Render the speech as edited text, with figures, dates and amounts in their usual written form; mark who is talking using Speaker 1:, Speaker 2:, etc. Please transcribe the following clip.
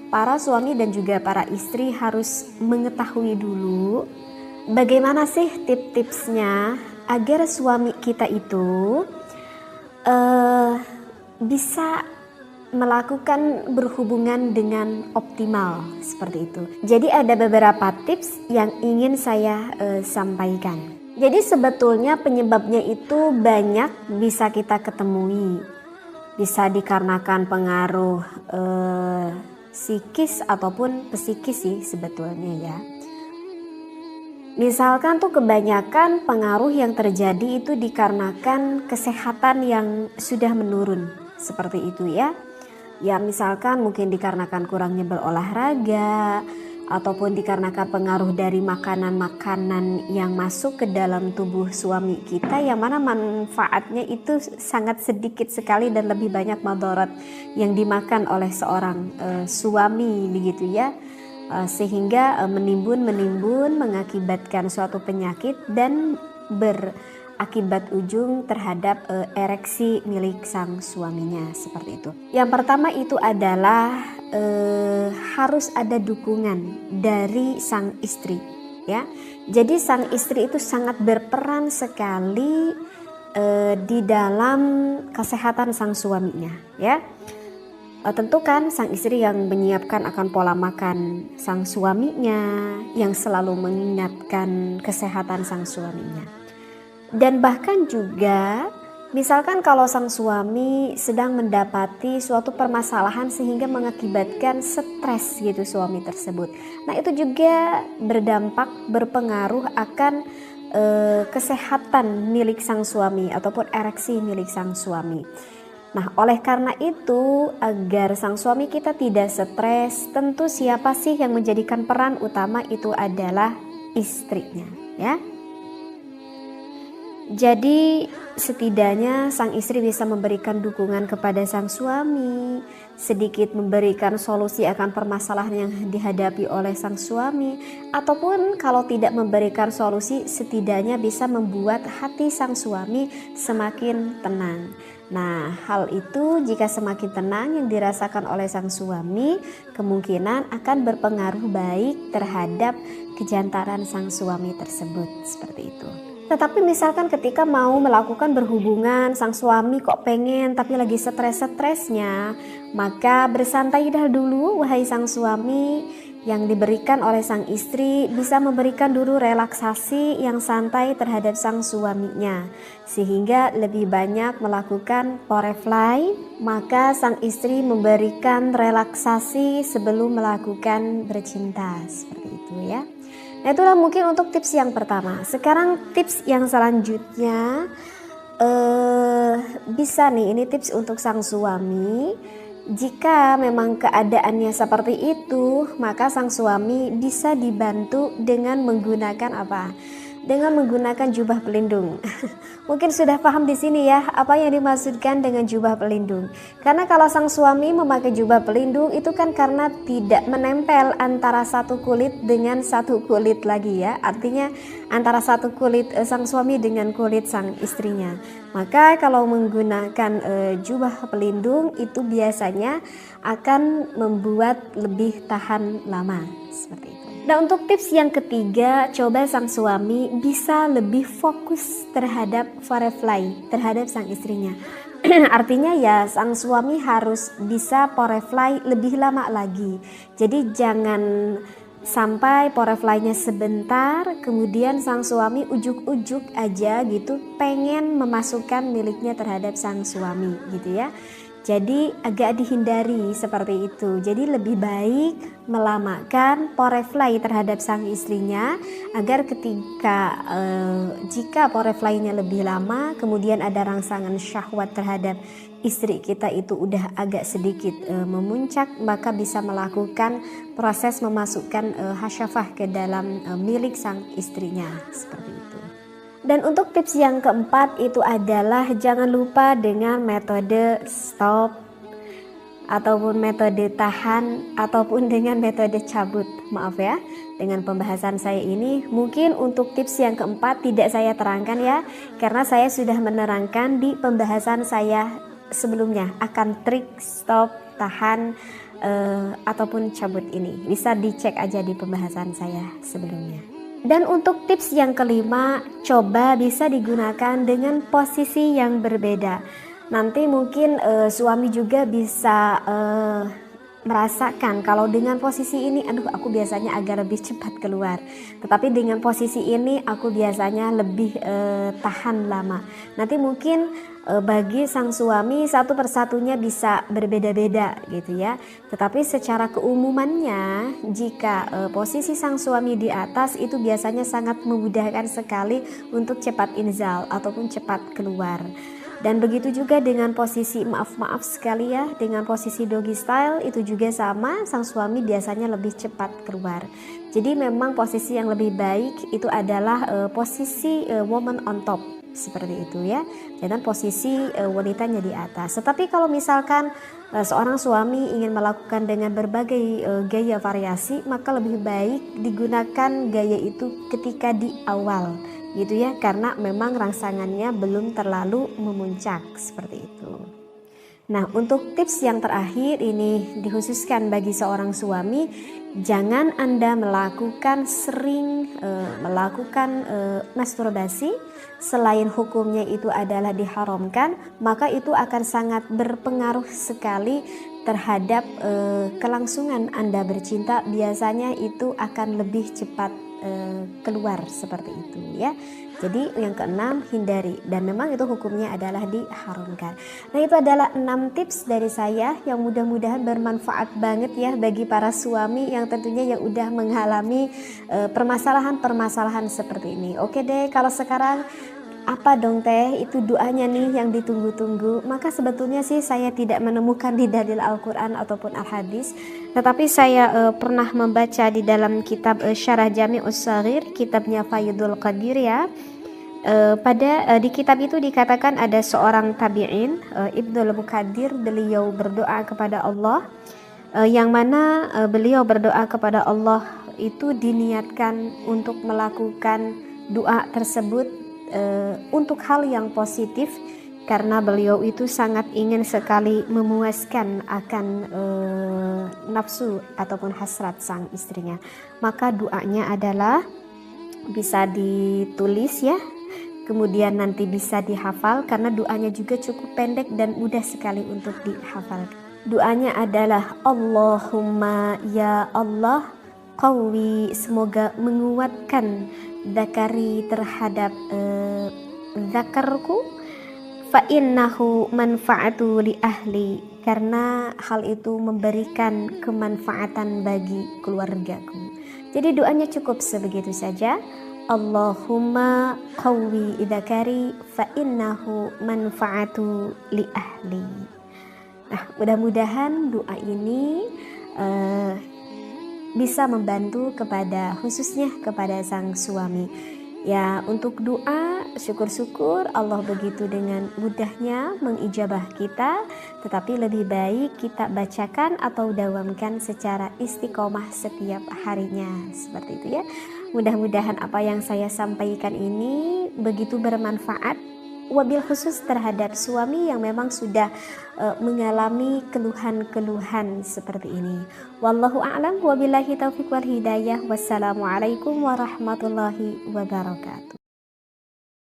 Speaker 1: para suami dan juga para istri harus mengetahui dulu bagaimana sih tips-tipsnya agar suami kita itu bisa melakukan berhubungan dengan optimal seperti itu. Jadi ada beberapa tips yang ingin saya sampaikan. Jadi sebetulnya penyebabnya itu banyak bisa kita ketemui. Bisa dikarenakan pengaruh psikis ataupun psikis sih sebetulnya ya. Misalkan tuh kebanyakan pengaruh yang terjadi itu dikarenakan kesehatan yang sudah menurun seperti itu ya. Ya misalkan mungkin dikarenakan kurangnya berolahraga ataupun dikarenakan pengaruh dari makanan-makanan yang masuk ke dalam tubuh suami kita yang mana manfaatnya itu sangat sedikit sekali dan lebih banyak madarat yang dimakan oleh seorang suami begitu ya. Sehingga menimbun mengakibatkan suatu penyakit dan berakibat ujung terhadap ereksi milik sang suaminya seperti itu. Yang pertama itu adalah harus ada dukungan dari sang istri ya. Jadi sang istri itu sangat berperan sekali di dalam kesehatan sang suaminya ya. Tentu kan sang istri yang menyiapkan akan pola makan sang suaminya, yang selalu mengingatkan kesehatan sang suaminya. Dan bahkan juga misalkan kalau sang suami sedang mendapati suatu permasalahan sehingga mengakibatkan stres gitu suami tersebut. Nah itu juga berdampak berpengaruh akan kesehatan milik sang suami ataupun ereksi milik sang suami. Nah oleh karena itu agar sang suami kita tidak stres, tentu siapa sih yang menjadikan peran utama itu adalah istrinya ya. Jadi setidaknya sang istri bisa memberikan dukungan kepada sang suami, sedikit memberikan solusi akan permasalahan yang dihadapi oleh sang suami, ataupun kalau tidak memberikan solusi setidaknya bisa membuat hati sang suami semakin tenang. Nah hal itu jika semakin tenang yang dirasakan oleh sang suami kemungkinan akan berpengaruh baik terhadap kejantanan sang suami tersebut seperti itu. Tetapi misalkan ketika mau melakukan berhubungan sang suami kok pengen tapi lagi stres-stresnya, maka bersantailah dulu wahai sang suami. Yang diberikan oleh sang istri bisa memberikan dulu relaksasi yang santai terhadap sang suaminya sehingga lebih banyak melakukan forefly, maka sang istri memberikan relaksasi sebelum melakukan bercinta seperti itu ya. Nah itulah mungkin untuk tips yang pertama. Sekarang tips yang selanjutnya bisa nih, ini tips untuk sang suami. Jika memang keadaannya seperti itu, maka sang suami bisa dibantu dengan menggunakan apa? Dengan menggunakan jubah pelindung. Mungkin sudah paham di sini ya apa yang dimaksudkan dengan jubah pelindung. Karena kalau sang suami memakai jubah pelindung itu kan karena tidak menempel antara satu kulit dengan satu kulit lagi ya. Artinya antara satu kulit sang suami dengan kulit sang istrinya. Maka kalau menggunakan jubah pelindung itu biasanya akan membuat lebih tahan lama seperti itu. Nah untuk tips yang ketiga, coba sang suami bisa lebih fokus terhadap forefly, terhadap sang istrinya. Artinya ya sang suami harus bisa forefly lebih lama lagi. Jadi jangan sampai forefly-nya sebentar, kemudian sang suami ujuk-ujuk aja gitu pengen memasukkan miliknya terhadap sang suami gitu ya. Jadi agak dihindari seperti itu. Jadi lebih baik melamakan forefly terhadap sang istrinya agar ketika jika forefly-nya lebih lama kemudian ada rangsangan syahwat terhadap istri kita itu udah agak sedikit memuncak, maka bisa melakukan proses memasukkan hasyafah ke dalam milik sang istrinya seperti itu. Dan untuk tips yang keempat itu adalah jangan lupa dengan metode stop ataupun metode tahan ataupun dengan metode cabut. Maaf ya, dengan pembahasan saya ini mungkin untuk tips yang keempat tidak saya terangkan ya, karena saya sudah menerangkan di pembahasan saya sebelumnya akan trik stop, tahan ataupun cabut ini. Bisa dicek aja di pembahasan saya sebelumnya. Dan untuk tips yang kelima, coba bisa digunakan dengan posisi yang berbeda. Nanti mungkin suami juga bisa merasakan kalau dengan posisi ini, aduh aku biasanya agak lebih cepat keluar, tetapi dengan posisi ini aku biasanya lebih tahan lama. Nanti mungkin bagi sang suami satu persatunya bisa berbeda-beda gitu ya, tetapi secara keumumannya jika posisi sang suami di atas itu biasanya sangat memudahkan sekali untuk cepat inzal ataupun cepat keluar. Dan begitu juga dengan posisi maaf sekali ya, dengan posisi doggy style itu juga sama, sang suami biasanya lebih cepat keluar. Jadi memang posisi yang lebih baik itu adalah posisi woman on top seperti itu ya, dan posisi wanitanya di atas. Tetapi kalau misalkan seorang suami ingin melakukan dengan berbagai gaya variasi, maka lebih baik digunakan gaya itu ketika di awal gitu ya, karena memang rangsangannya belum terlalu memuncak seperti itu. Nah, untuk tips yang terakhir ini dikhususkan bagi seorang suami, jangan Anda sering melakukan masturbasi selain hukumnya itu adalah diharamkan, maka itu akan sangat berpengaruh sekali terhadap kelangsungan Anda bercinta. Biasanya itu akan lebih cepat keluar seperti itu ya. Jadi yang keenam, hindari, dan memang itu hukumnya adalah diharamkan. Nah, itu adalah 6 tips dari saya yang mudah-mudahan bermanfaat banget ya bagi para suami yang tentunya yang udah mengalami permasalahan-permasalahan seperti ini. Oke deh, kalau sekarang apa dong teh itu doanya nih yang ditunggu-tunggu? Maka sebetulnya sih saya tidak menemukan di dalil Al-Quran ataupun Al-Hadis, tetapi saya pernah membaca di dalam kitab Syarah Jami'us Shaghir, kitabnya Faidul Qadir ya. Di kitab itu dikatakan ada seorang tabi'in, Ibnul Muqaddir, beliau berdoa kepada Allah, yang mana beliau berdoa kepada Allah itu diniatkan untuk melakukan doa tersebut untuk hal yang positif, karena beliau itu sangat ingin sekali memuaskan akan nafsu ataupun hasrat sang istrinya. Maka doanya adalah bisa ditulis ya, kemudian nanti bisa dihafal karena doanya juga cukup pendek dan mudah sekali untuk dihafal. Doanya adalah Allahumma ya Allah qawi, semoga menguatkan zakari terhadap zakarku, fa innahu manfaatu li ahli, karena hal itu memberikan kemanfaatan bagi keluargaku. Jadi doanya cukup sebegitu saja. Allahumma qawi zakari fa innahu manfaatu li ahli. Nah, mudah-mudahan doa ini bisa membantu khususnya kepada sang suami. Ya, untuk doa syukur-syukur Allah begitu dengan mudahnya mengijabah kita, tetapi lebih baik kita bacakan atau dawamkan secara istiqomah setiap harinya seperti itu ya. Mudah-mudahan apa yang saya sampaikan ini begitu bermanfaat, wabil khusus terhadap suami yang memang sudah mengalami keluhan-keluhan seperti ini. Wallahu a'lam, wabillahi taufiq wal hidayah. Wassalamualaikum warahmatullahi wabarakatuh.